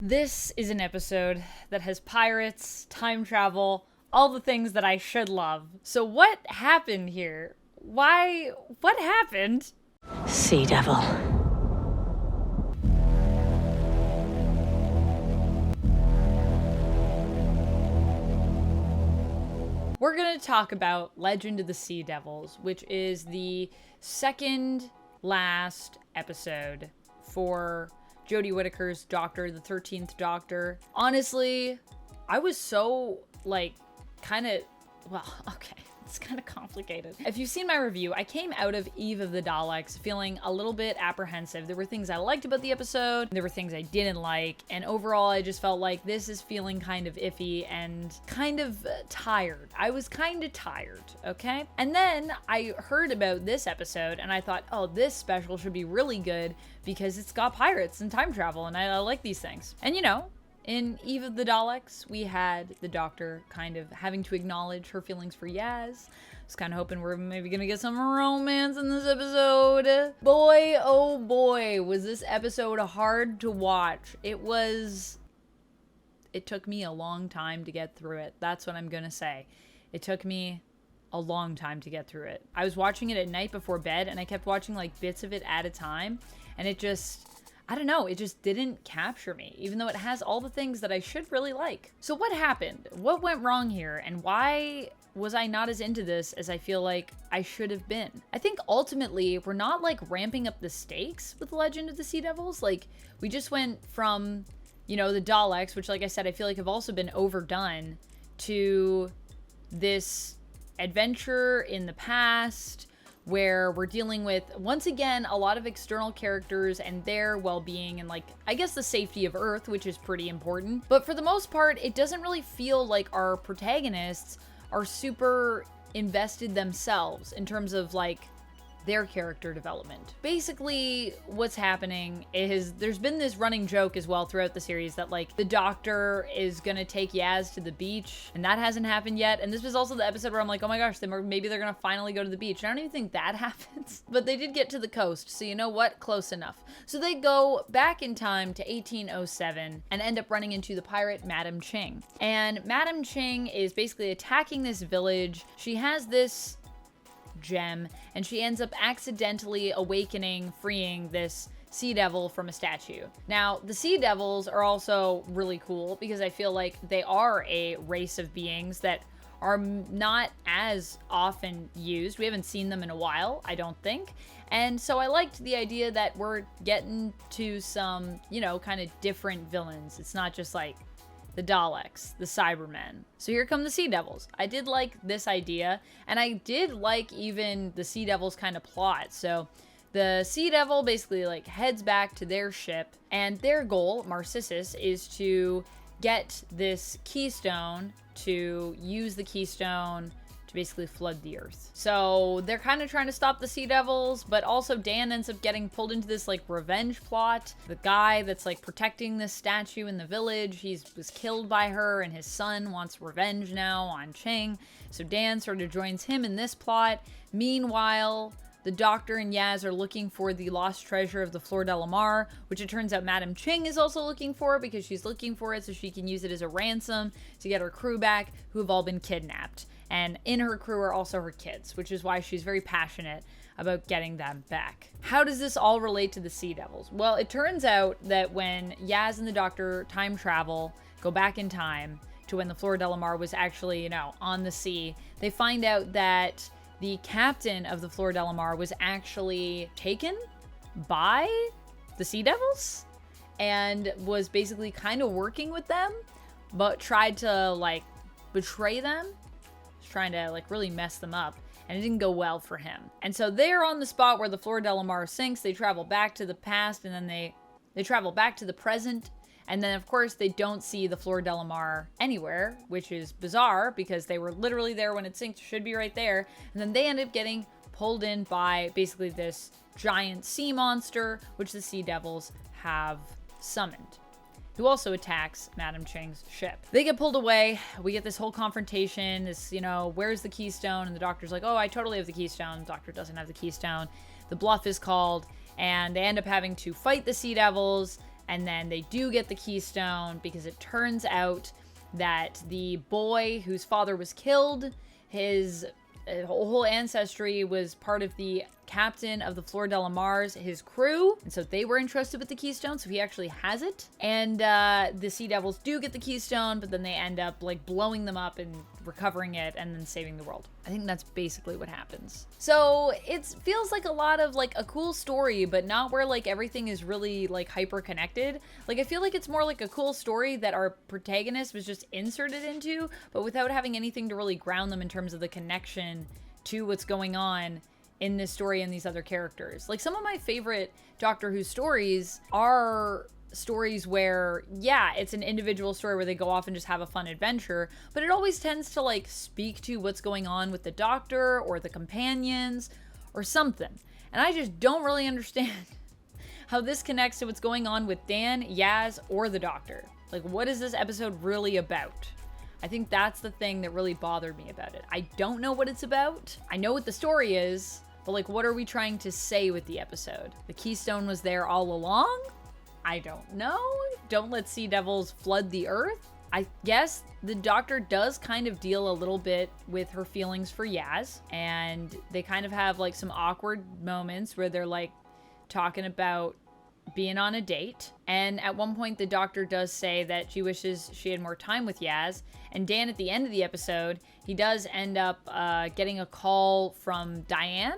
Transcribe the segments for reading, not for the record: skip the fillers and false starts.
This is an episode that has pirates, time travel, all the things that I should love. So what happened here? What happened? Sea Devil. We're going to talk about Legend of the Sea Devils, which is the second last episode for Jodie Whittaker's Doctor, the 13th Doctor. Honestly, I was so, okay, it's kind of complicated. If you've seen my review, I came out of Eve of the Daleks feeling a little bit apprehensive. There were things I liked about the episode, there were things I didn't like, and overall I just felt like this is feeling kind of iffy and kind of tired. I was kind of tired, okay? And then I heard about this episode and I thought, oh, this special should be really good because it's got pirates and time travel and I like these things. And you know, in Eve of the Daleks, we had the Doctor kind of having to acknowledge her feelings for Yaz. I was kind of hoping we're maybe gonna get some romance in this episode. Boy, oh boy, was this episode hard to watch. It took me a long time to get through it. That's what I'm gonna say. It took me a long time to get through it. I was watching it at night before bed and I kept watching like bits of it at a time, and it just didn't capture me, even though it has all the things that I should really like. So what happened? What went wrong here? And why was I not as into this as I feel like I should have been? I think ultimately we're not like ramping up the stakes with Legend of the Sea Devils. Like, we just went from, you know, the Daleks, which like I said, I feel like have also been overdone, to this adventure in the past where we're dealing with, once again, a lot of external characters and their well-being and, like, I guess the safety of Earth, which is pretty important. But for the most part, it doesn't really feel like our protagonists are super invested themselves in terms of, like, their character development. Basically, what's happening is there's been this running joke as well throughout the series that, like, the Doctor is gonna take Yaz to the beach, and that hasn't happened yet. And this was also the episode where I'm like, oh my gosh, maybe they're gonna finally go to the beach. And I don't even think that happens. But they did get to the coast, so you know what? Close enough. So they go back in time to 1807 and end up running into the pirate Madam Ching. And Madam Ching is basically attacking this village. She has this gem and she ends up accidentally freeing this sea devil from a statue. Now, the sea devils are also really cool because I feel like they are a race of beings that are not as often used. We haven't seen them in a while, I don't think. And so I liked the idea that we're getting to some, you know, kind of different villains. It's not just like the Daleks, the Cybermen. So here come the Sea Devils. I did like this idea, and I did like even the Sea Devils kind of plot. So the Sea Devil basically like heads back to their ship, and their goal, Marcissus, is to get this keystone, to use the keystone to basically flood the Earth. So they're kind of trying to stop the Sea Devils, but also Dan ends up getting pulled into this like revenge plot. The guy that's like protecting this statue in the village, was killed by her, and his son wants revenge now on Ching. So Dan sort of joins him in this plot. Meanwhile, the Doctor and Yaz are looking for the lost treasure of the Fleur de la Mar, which it turns out Madam Ching is also looking for, because she's looking for it so she can use it as a ransom to get her crew back, who have all been kidnapped. And in her crew are also her kids, which is why she's very passionate about getting them back. How does this all relate to the Sea Devils? Well, it turns out that when Yaz and the Doctor time travel, go back in time to when the Fleur de la Mar was actually, you know, on the sea, they find out that the captain of the Fleur de la Mar was actually taken by the Sea Devils and was basically kind of working with them, but tried to like betray them. Trying to like really mess them up, and it didn't go well for him. And so they're on the spot where the Fleur de la Mar sinks. They travel back to the past, and then they travel back to the present, and then of course they don't see the Fleur de la Mar anywhere, which is bizarre because they were literally there when it sank. Should be right there. And then they end up getting pulled in by basically this giant sea monster, which the Sea Devils have summoned, who also attacks Madam Ching's ship. They get pulled away. We get this whole confrontation, this, you know, where's the keystone? And the Doctor's like, oh, I totally have the keystone. The Doctor doesn't have the keystone. The bluff is called, and they end up having to fight the Sea Devils. And then they do get the keystone because it turns out that the boy whose father was killed, his whole ancestry was part of the captain of the Flor de la Mars, his crew, and so they were entrusted with the keystone, so he actually has it. And the Sea Devils do get the keystone, but then they end up like blowing them up and recovering it and then saving the world. I think that's basically what happens. So it feels like a lot of like a cool story, but not where like everything is really like hyper connected. Like I feel like it's more like a cool story that our protagonist was just inserted into, but without having anything to really ground them in terms of the connection to what's going on in this story and these other characters. Like some of my favorite Doctor Who stories are stories where, yeah, it's an individual story where they go off and just have a fun adventure, but it always tends to like speak to what's going on with the Doctor or the companions or something. And I just don't really understand how this connects to what's going on with Dan, Yaz, or the Doctor. Like, what is this episode really about? I think that's the thing that really bothered me about it. I don't know what it's about. I know what the story is, but like, what are we trying to say with the episode? The keystone was there all along? I don't know. Don't let sea devils flood the earth? I guess the Doctor does kind of deal a little bit with her feelings for Yaz, and they kind of have like some awkward moments where they're like talking about being on a date. And at one point the Doctor does say that she wishes she had more time with Yaz, and Dan at the end of the episode, he does end up getting a call from Diane,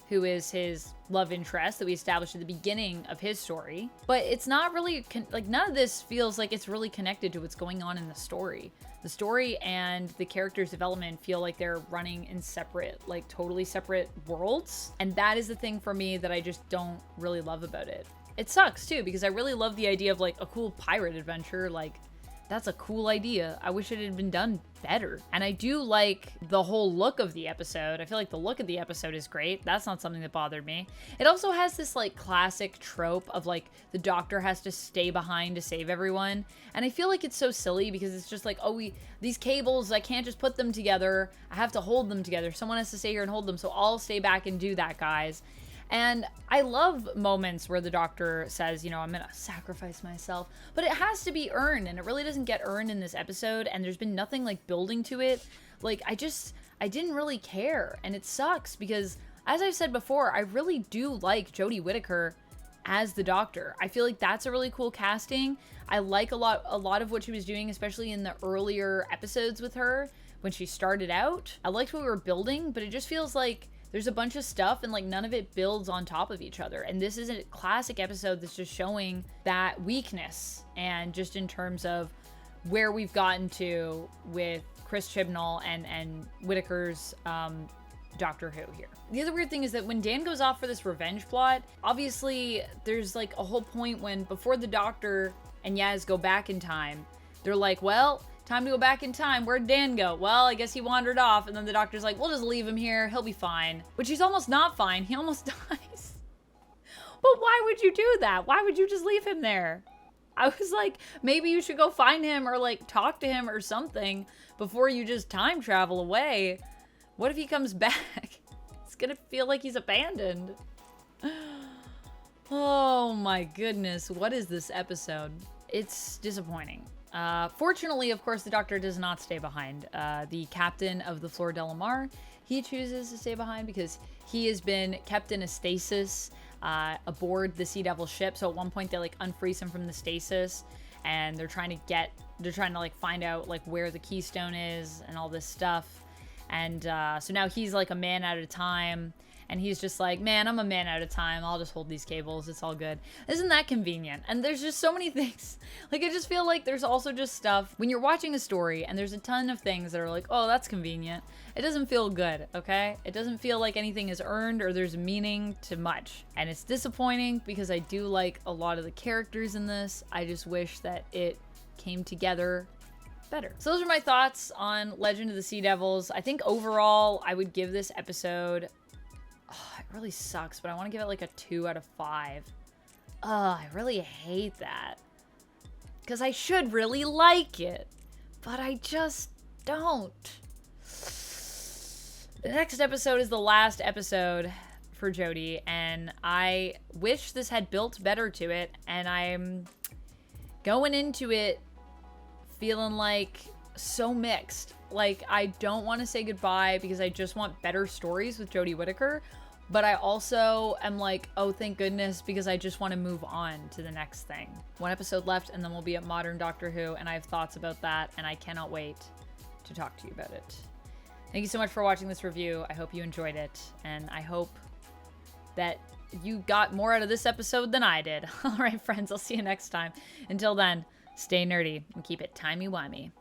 who is his love interest that we established at the beginning of his story. But it's not really, like none of this feels like it's really connected to what's going on in the story. The story and the character's development feel like they're running in separate, like totally separate worlds. And that is the thing for me that I just don't really love about it. It sucks too, because I really love the idea of like a cool pirate adventure. Like, that's a cool idea. I wish it had been done better. And I do like the whole look of the episode. I feel like the look of the episode is great. That's not something that bothered me. It also has this like classic trope of like the Doctor has to stay behind to save everyone. And I feel like it's so silly because it's just like, oh, these cables, I can't just put them together. I have to hold them together. Someone has to stay here and hold them. So I'll stay back and do that, guys. And I love moments where the Doctor says, you know, I'm going to sacrifice myself, but it has to be earned, and it really doesn't get earned in this episode, and there's been nothing like building to it. Like, I didn't really care, and it sucks because, as I've said before, I really do like Jodie Whittaker as the Doctor. I feel like that's a really cool casting. I like a lot of what she was doing, especially in the earlier episodes with her when she started out. I liked what we were building, but it just feels like there's a bunch of stuff and like none of it builds on top of each other. And this is a classic episode that's just showing that weakness, and just in terms of where we've gotten to with Chris Chibnall and Whittaker's Doctor Who here. The other weird thing is that when Dan goes off for this revenge plot, obviously there's like a whole point when before the Doctor and Yaz go back in time, they're like, well, time to go back in time. Where'd Dan go? Well, I guess he wandered off. And then the Doctor's like, we'll just leave him here. He'll be fine. Which he's almost not fine. He almost dies. But why would you do that? Why would you just leave him there? I was like, maybe you should go find him or like talk to him or something before you just time travel away. What if he comes back? It's gonna feel like he's abandoned. Oh my goodness. What is this episode? It's disappointing. Fortunately, of course, the Doctor does not stay behind. The captain of the Flor de la Mar, he chooses to stay behind because he has been kept in a stasis aboard the Sea Devil ship. So at one point they like unfreeze him from the stasis, and they're trying to like find out like where the keystone is and all this stuff. And so now he's like a man at a time. And he's just like, man, I'm a man at a time. I'll just hold these cables. It's all good. Isn't that convenient? And there's just so many things. Like, I just feel like there's also just stuff when you're watching a story and there's a ton of things that are like, oh, that's convenient. It doesn't feel good, okay? It doesn't feel like anything is earned or there's meaning to much. And it's disappointing because I do like a lot of the characters in this. I just wish that it came together better. So those are my thoughts on Legend of the Sea Devils. I think overall, I would give this episode... Oh, it really sucks, but I want to give it like a 2 out of 5. I really hate that. Because I should really like it, but I just don't. The next episode is the last episode for Jodie, and I wish this had built better to it, and I'm going into it feeling like so mixed. Like, I don't want to say goodbye because I just want better stories with Jodie Whittaker, but I also am like, oh, thank goodness, because I just want to move on to the next thing. One episode left, and then we'll be at Modern Doctor Who, and I have thoughts about that, and I cannot wait to talk to you about it. Thank you so much for watching this review. I hope you enjoyed it, and I hope that you got more out of this episode than I did. All right, friends, I'll see you next time. Until then, stay nerdy and keep it timey-wimey.